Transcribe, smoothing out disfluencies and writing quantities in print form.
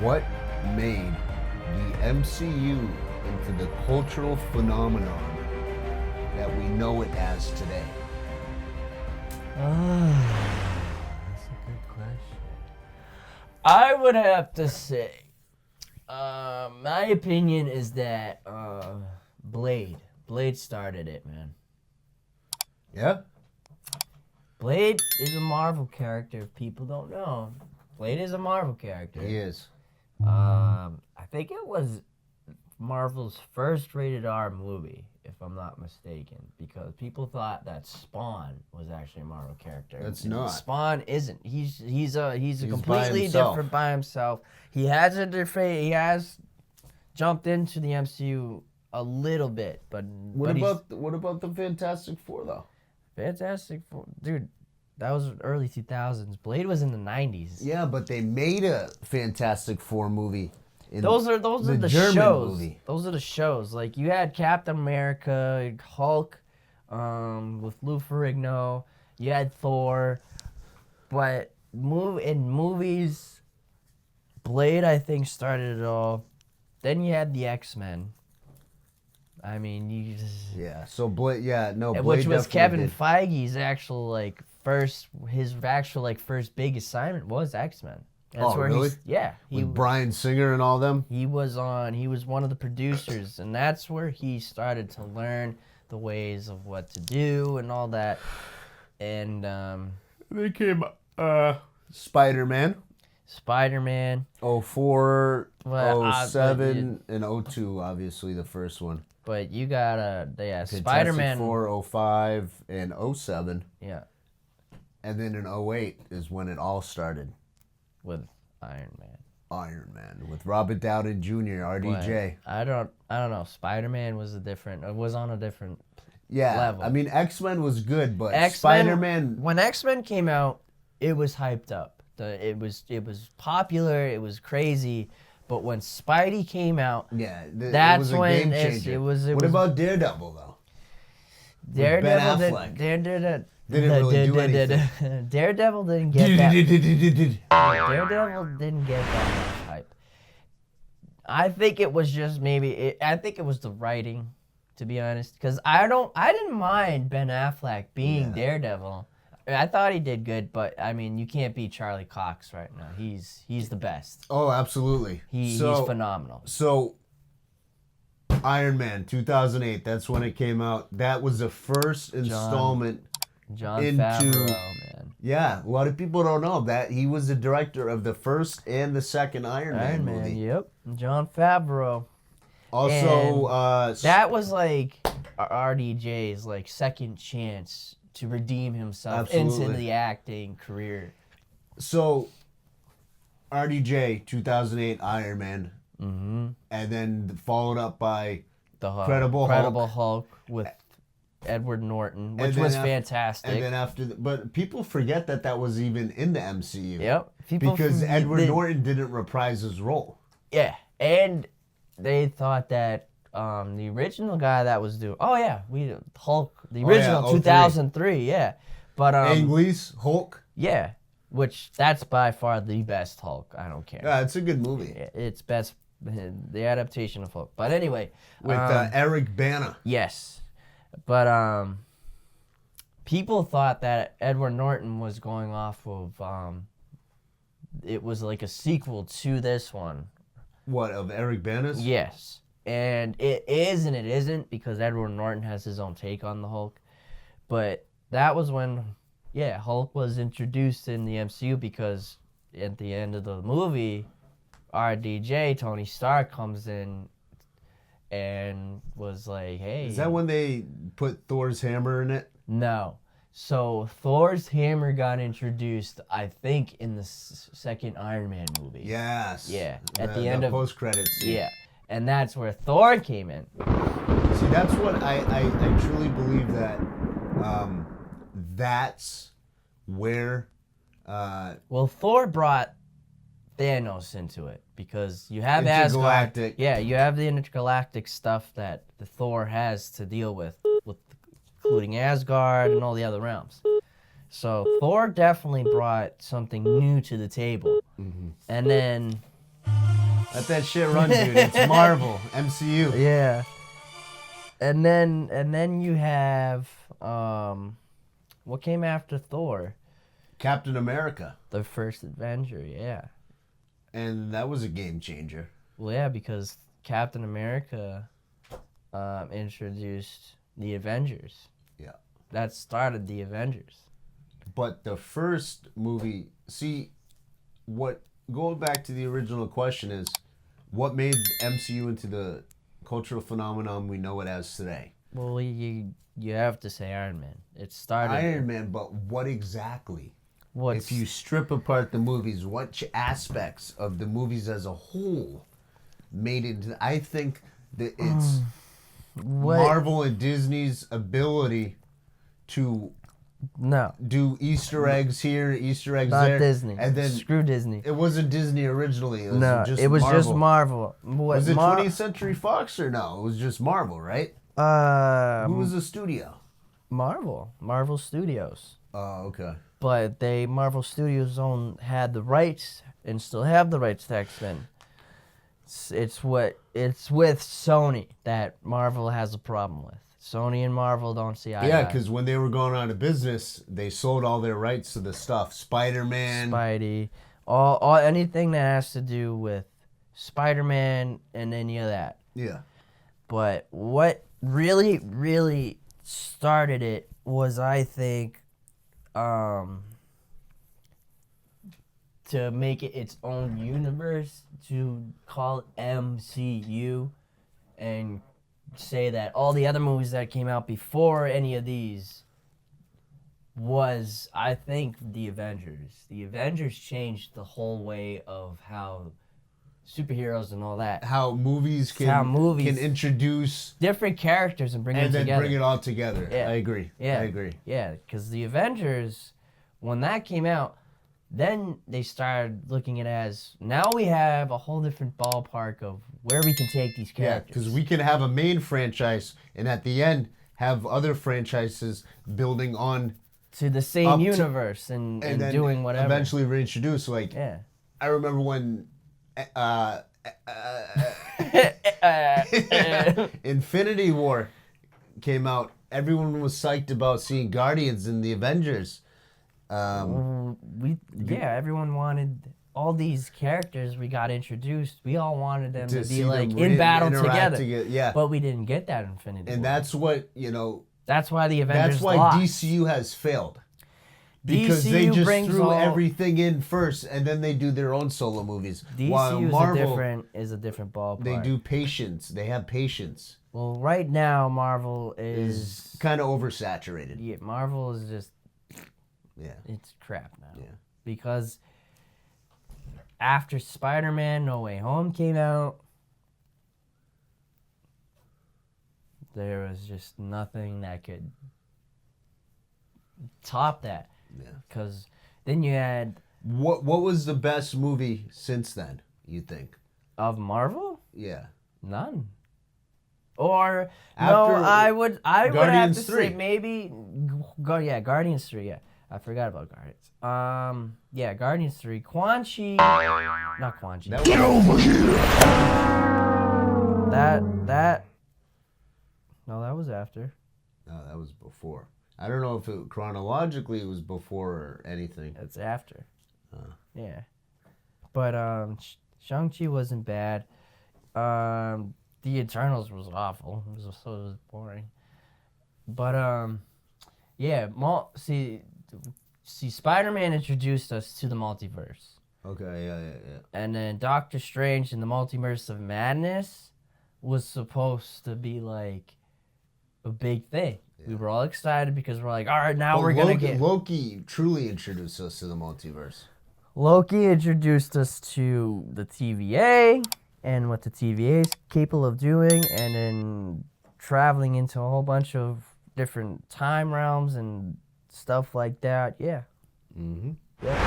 What made the MCU into the cultural phenomenon that we know it as today? That's a good question. I would have to say, my opinion is that Blade started it, man. Yeah? Blade is a Marvel character. If people don't know, Blade is a Marvel character. He is. I think it was Marvel's first rated R movie, if I'm not mistaken, because people thought that Spawn was actually a Marvel character. That's not. Spawn isn't. He's completely by himself. different by himself. He has jumped into the MCU a little bit, but What about the Fantastic Four though? Fantastic Four, dude. That was early 2000s. Blade was in the 90s. Yeah, but they made a Fantastic Four movie. Those are the German shows. movie. Those are the shows. Like you had Captain America, Hulk, with Lou Ferrigno. You had Thor, but in movies, Blade I think started it all. Then you had the X-Men. I mean, Yeah. So Blade. Yeah. No. Blade which was Kevin did. Feige's actual first big assignment was X-Men. That's where really? With Bryan Singer and all them. He was one of the producers, and that's where he started to learn the ways of what to do and all that. And They came Spider-Man. 04, Well, 07, and 02, obviously the first one. But you got Fantastic Spider-Man. 4, 05, and 07. Yeah, And then in 08 is when it all started. with Iron Man. Iron Man with Robert Downey Jr., RDJ. But I don't know. Spider-Man was on a different Yeah, level. I mean X-Men was good, but X-Men, Spider-Man. When X-Men came out, it was hyped up. It was popular. It was crazy. But when Spidey came out, Yeah, that's it was a when game it changer. was. What about Daredevil though? Daredevil? Ben Affleck. Didn't really do anything. Daredevil didn't get that. Daredevil didn't get that much hype. I think it was just I think it was the writing, to be honest, because I didn't mind Ben Affleck being Daredevil. I thought he did good, but I mean, you can't beat Charlie Cox right now. He's the best. Oh, absolutely. He's phenomenal. So, Iron Man 2008. That's when it came out. That was the first installment. John into- Favreau, man. Yeah, a lot of people don't know that he was the director of the first and the second Iron Man movie. Yep. John Favreau. Also, That was like RDJ's second chance to redeem himself into Absolutely. the acting career. so RDJ 2008 Iron Man, and then followed up by The Hulk. Incredible Hulk with Edward Norton, And which then was af- fantastic. and then after, but people forget that was even in the MCU. Yep. Because Edward Norton didn't reprise his role. Yeah, and they thought that the original guy that was doing. Oh yeah, Hulk, the original 03. 2003. Yeah, but Ang Lee's Hulk. yeah, which that's by far the best Hulk. I don't care. Yeah, it's a good movie It's best the adaptation of Hulk. But anyway, with Eric Bana. yes, but people thought that Edward Norton was going off of it was like a sequel to this one. What, of Eric Bana's? Yes. And it is and it isn't, because Edward Norton has his own take on the Hulk. But that was when, Hulk was introduced in the MCU, because at the end of the movie, RDJ, Tony Stark, comes in and was like, hey. Is that when they put Thor's hammer in it? No. So Thor's hammer got introduced, I think, in the second Iron Man movie. Yes. Yeah. At the end of post-credits scene. Yeah. And that's where Thor came in. See, that's what I truly believe that that's where Well, Thor brought Thanos into it, because you have Asgard. Intergalactic. Yeah, you have the intergalactic stuff that the Thor has to deal with including Asgard and all the other realms. So Thor definitely brought something new to the table. And then Let that shit run, dude. It's Marvel, MCU. Yeah. And then you have what came after Thor? Captain America. The first Avenger, yeah. And that was a game changer. Well, yeah, because Captain America introduced the Avengers. Yeah. That started the Avengers. But the first movie, going back to the original question is, what made MCU into the cultural phenomenon we know it as today? Well, you have to say Iron Man. It started Iron Man, but what exactly? What's, If you strip apart the movies, what aspects of the movies as a whole made it? I think that it's Marvel and Disney's ability to do Easter eggs here, Easter eggs not there. Disney. And then screw Disney. it wasn't Disney originally. It was It was Marvel. just Marvel. Was it 20th Century Fox or no? It was just Marvel, right? Who was the studio? Marvel Studios. Oh, okay. But Marvel Studios had the rights and still have the rights to X-Men. It's with Sony that Marvel has a problem with. Sony and Marvel don't see eye to eye. Yeah, because when they were going out of business, they sold all their rights to the stuff. Spider-Man. Spidey. All anything that has to do with Spider-Man and any of that. Yeah. But what really, really started it was, I think, to make it its own universe, to call it MCU, and say that all the other movies that came out before any of these was, I think, the Avengers. The Avengers changed the whole way of how superheroes and all that. How movies can introduce different characters and bring them together. And then bring it all together. Yeah. I agree. Yeah. I agree. Yeah, because the Avengers, when that came out, then they started looking at it as, now we have a whole different ballpark of where we can take these characters. Yeah, because we can have a main franchise and at the end have other franchises building on to the same universe and then doing whatever. Eventually reintroduce. Like, yeah. I remember when Infinity War came out, everyone was psyched about seeing Guardians and the Avengers. Everyone wanted all these characters we got introduced. We all wanted them to be like them in battle interact together. Yeah. But we didn't get that in Infinity War. And that's what, that's why the Avengers That's why lost. DCU has failed. Because they just threw everything in first, and then they do their own solo movies. While Marvel is a different ballpark. They do patience. They have patience. Well, right now Marvel is kind of oversaturated. Yeah, Marvel is just it's crap now. Yeah. Because after Spider-Man No Way Home came out, there was just nothing that could top that. Yeah. Because then you had... What was the best movie since then, you think? Of Marvel? Yeah. None. Or, I would have to say maybe... Guardians 3, yeah. I forgot about Guardians. Guardians 3. Quan-Chi... Not Quan-Chi. Get over here! That... No, that was after. No, that was before. I don't know if chronologically it was before or anything. It's after. Yeah. But Shang-Chi wasn't bad. The Eternals was awful. It was boring. But see, Spider-Man introduced us to the multiverse. Okay, yeah. And then Doctor Strange and the Multiverse of Madness was supposed to be like a big thing. Yeah. We were all excited because we're like, all right, now we're going to get... Loki truly introduced us to the multiverse. Loki introduced us to the TVA and what the TVA is capable of doing, and then traveling into a whole bunch of different time realms and stuff like that. Yeah. Mm-hmm. Yeah.